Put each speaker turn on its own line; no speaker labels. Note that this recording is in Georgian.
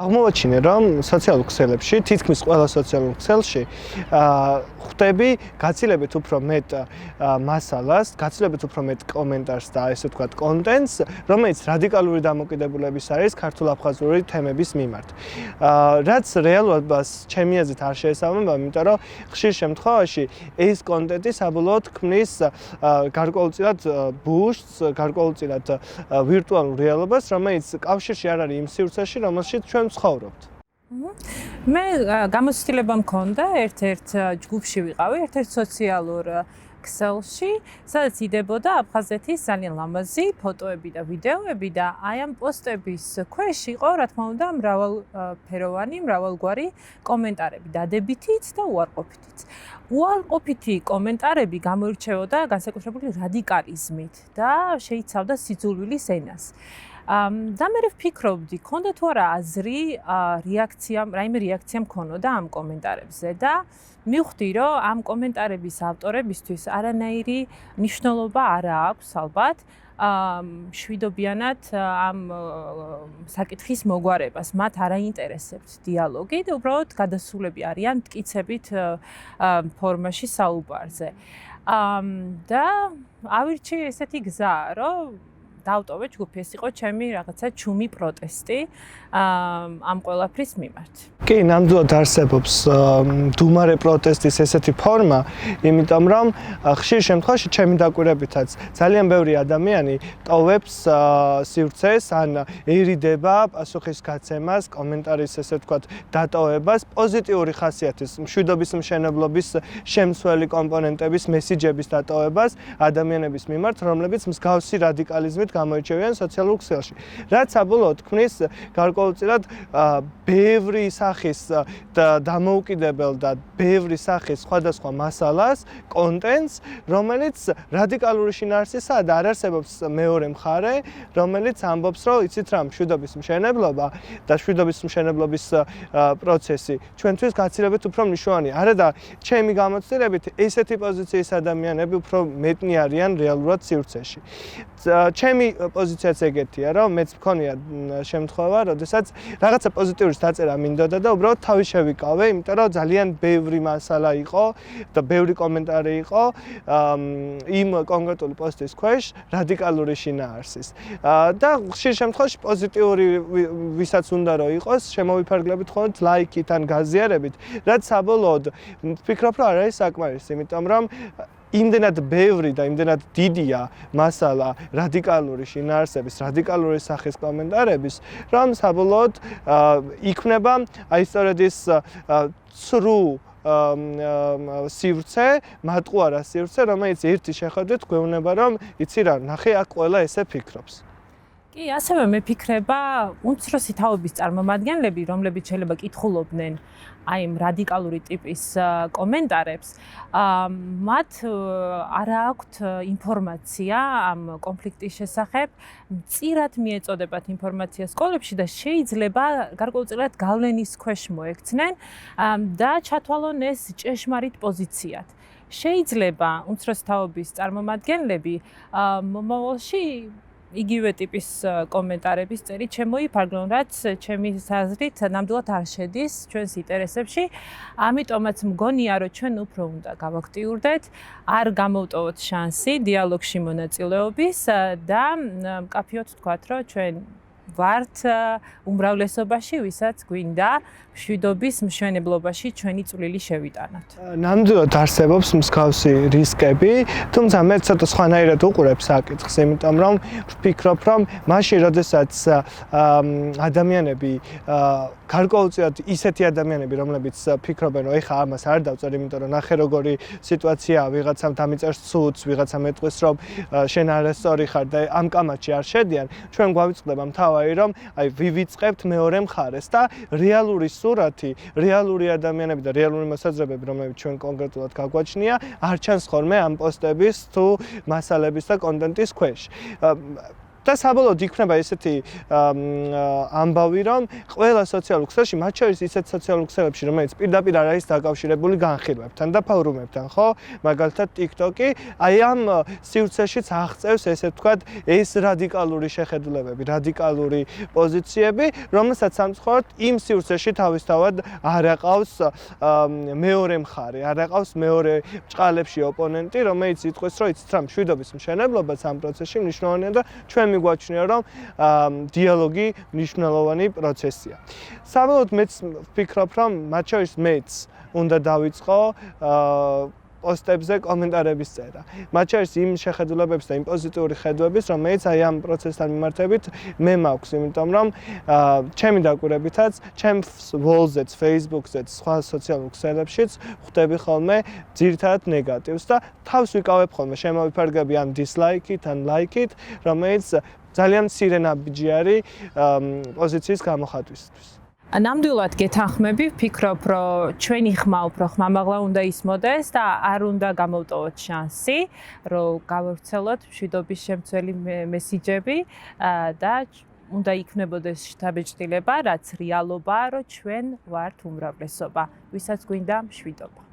აღმოვაჩინე, რომ სოციალურ ქსელებში, თითქმის ყველა სოციალურ ქსელში ხვდები გაცილებით უფრო მეტ მასალას, გაცილებით უფრო მეტ კომენტარს და ესე ვთქვათ, კონტენტს, რომელიც რადიკალური დამოკიდებულების არის ქართულ-აფხაზური თემების მიმართ. რაც რეალურად ჩემი აზრით არ შეესაბამება, იმიტომ რომ ხშირ შემთხვევაში ეს კონტენტი საბოლოოდ ქმნის გარკვეულწილად ბუშტს, გარკვეულწილად ვირტუალურ რეალობას, რომელიც კავშირში არ არის იმ სივრცეში, რომელშიც ჩვენ ცხოვრობთ.
მე გამოცდილება მქონდა ერთ-ერთ ჯგუფში ვიყავი, ერთ-ერთ სოციალურ ქსელში, სადაც იდებოდა აფხაზეთის ძალიან ლამაზი ფოტოები და ვიდეოები და აი ამ პოსტების ქვეშ იყო, რა თქმა უნდა, მრავალფეროვანი, მრავალგვარი კომენტარები, დადებითიც და უარყოფითიც. უარყოფითი კომენტარები გამოირჩეოდა განსაკუთრებული რადიკალიზმით და შეიცავდა სიძულვილის ენას. და მე ვფიქრობდი, ქონდა თუ არა აზრი, რაიმე რეაქცია მქონოდა ამ კომენტარებზე და მივხვდი, რომ ამ კომენტარების ავტორებისთვის არანაირი მნიშვნელობა არ აქვს ალბათ. შვიდობიანად ამ საკითხის მოგვარებას, მათ არ აინტერესებთ დიალოგი და უბრალოდ გადასულები არიან მტკიცებით ფორმაში საუბარზე. და ავირჩიე ესეთი გზა, რომ დავტოვე ჯგუფი, ეს იყო ჩემი რაღაცა ჩუმი პროტესტი ამ ყველაფრის მიმართ.
კი, ნამდვილად არსებობს მდუმარე პროტესტის ესეთი ფორმა, იმიტომ რომ ხშირ შემთხვევაში ჩემი დაკვირებითაც ძალიან ბევრი ადამიანი ტოვებს სივრცეს, ან ერიდება პასუხის გაცემას, კომენტარის ესე ვთქვათ დატოვებას, პოზიტიური ხასიათის, მშვიდობის მშენებლობის შემცველი კომპონენტების, მესიჯების დატოვებას ადამიანების მიმართ, რომლებიც მსგავსი რადიკალიზმით გამოირჩევიან სოციალურ ქსელში. რაც საბოლოოდ ქმნის გარკვეულწილად ბევრი სახის და დამოუკიდებელ და ბევრი სახის სხვადასხვა მასალას, კონტენტს, რომელიც რადიკალური შინაარსისაა და არ არსებობს მეორე მხარე, რომელიც ამბობს, რომ იცით რა, მშვიდობის მშენებლობა და მშვიდობის მშენებლობის პროცესი ჩვენთვის გაცილებით უფრო მნიშვნელოვანია. არა და ჩემი გამოცდილებით ესეთი პოზიციის ადამიანები უფრო მეტნი არიან რეალურად სივრცეში. ჩემი პოზიციაც ეგეთია, რომ მეც მქონია შემთხვევა, როდესაც რაღაცა პოზიტიურის დაწერა მინდოდა და უბრალოდ თავი შევიკავე, იმიტომ რომ ძალიან ბევრი მასალა იყო და ბევრი კომენტარი იყო იმ კონკრეტული პოსტის ქვეშ რადიკალური შინაარსის. და ხშირ შემთხვევაში პოზიტიური ვისაც უნდა რომ იყოს, შემოვიფარგლებით ხოლმე ლაიქით ან გაზიარებით, რაც საბოლოოდ ვფიქრობ, რომ არ არის საკმარისი, იმიტომ რომ იმდენად ბევრი და იმდენად დიდია მასალა რადიკალური შინაარსების, რადიკალური სახის კომენტარების, რომ საბოლოოდ იქნება აი სწორედ ის ცრუ სივრცე, მატყუარა სივრცე, რომელიც ერთი შეხედვით გვეუბნება, რომ იცი რა, ნახე აქ ყველა ესე ფიქრობს.
კი, ასევე მეფიქრება, უმცროსი თაობის წარმომადგენლები, რომლებიც შეიძლება კითხულობდნენ აი ამ რადიკალური ტიპის კომენტარებს, მათ არ აქვთ ინფორმაცია ამ კონფლიქტის შესახებ, მწირად მიეწოდებათ ინფორმაცია სკოლებში და შეიძლება გარკვეულწილად გავლენის ქვეშ მოექცნენ და ჩათვალონ ეს ჭეშმარიტ პოზიციად. შეიძლება უმცროსი თაობის წარმომადგენლები მომავალში იგივე ტიპის კომენტარების წერით შემოიფარგლონ, რაც ჩემი აზრით ნამდვილად არ შედის ჩვენს ინტერესებში. ამიტომაც მგონია, რომ ჩვენ უფრო უნდა გავაქტიურდეთ, არ გამოვტოვოთ შანსი დიალოგში მონაწილეობის და მკაფიოდ ვთქვათ, რომ ჩვენ ვართ უმრავლესობაში, ვისაც გვინდა მშვიდობის მშენებლობაში ჩვენი წვლილი შევიტანოთ.
ნამდვილად არსებობს მსგავსი რისკები, თუმცა მე ცოტა სხვანაირად უყურებ საკითხს, იმიტომ რომ ვფიქრობ, რომ მაშინ, როდესაც ადამიანები გარკვეულწილად ისეთი ადამიანები, რომლებიც ფიქრობენ, რომ ეხა ამას არ დავწერ, იმიტომ რომ ნახე როგორი სიტუაციაა, ვიღაცამ დამიწერს ცუდს, ვიღაცამ ეტყვის, რომ შენ არასწორი ხარ და ამ კამათში არ შედიან, ჩვენ გვავიწყდება მთავარი, რომ აი ვივიწყებთ მეორე მხარეს და რეალური სურათი, რეალური ადამიანები და რეალური მოსაზრებები, რომლებიც ჩვენ კონკრეტულად გაგვაჩნია, არ ჩანს ხოლმე ამ პოსტების თუ მასალების და კონტენტის ქვეშ. და საბოლოოდ იქნება ესეთი ამბავი, რომ ყველა სოციალურ ქსელში, მათ შორის ისეთ სოციალურ ქსელებში, რომელიც პირდაპირ არ არის დაკავშირებული განხილვებთან და ფორუმებთან, ხო? მაგალითად TikTok-ი აი ამ სივრცეშიც აღწევს ესე ვთქვათ ეს რადიკალური შეხედულებები, რადიკალური პოზიციები, რომელსაც სამწუხაროდ იმ სივრცეში თავისთავად არ აყავს მეორე მხარე, არ აყავს მეორე ბრჭყალებში ოპონენტი, რომელიც იტყვის, რომ იცით რა, მშვიდობის მშენებლობაც ამ პროცესში მნიშვნელოვანია და ჩვენ მიგვაჩნია, რომ დიალოგი მნიშვნელოვანი პროცესია. საბოლოოდ მეც ვფიქრობ, რომ მათ შორის მეც უნდა დავიწყო პოსტებზე კომენტარების წერა. მათ შორის იმ შეხედულებების და იმ პოზიტიური ხედვების, რომელიც აი ამ პროცესთან მიმართებით მე მაქვს, იმიტომ რომ ჩემი დაკვირებითაც, ჩემს ვოლზეც, Facebook-ზეც, სხვა სოციალურ ქსელებშიც ხვდები ხოლმე ძირითადად ნეგატივს და თავს ვიკავებ ხოლმე, შემოვიფარგლები ან დისლაიკით, ან ლაიკით, რომელიც ძალიან მცირე ნაბიჯი არის პოზიციის გამოხატვისთვის.
ნამდვილად გეთანხმები, ვფიქრობ, რომ ჩვენი ხმა უფრო ხმამაღლა უნდა ისმოდეს და არ უნდა გამოვტოვოთ შანსი, რომ გავავრცელოთ მშვიდობის შემცველი მესიჯები და უნდა იქნებოდეს შთაბეჭდილება, რაც რეალობაა, რომ ჩვენ ვართ უმრავლესობა, ვისაც გვინდა მშვიდობა.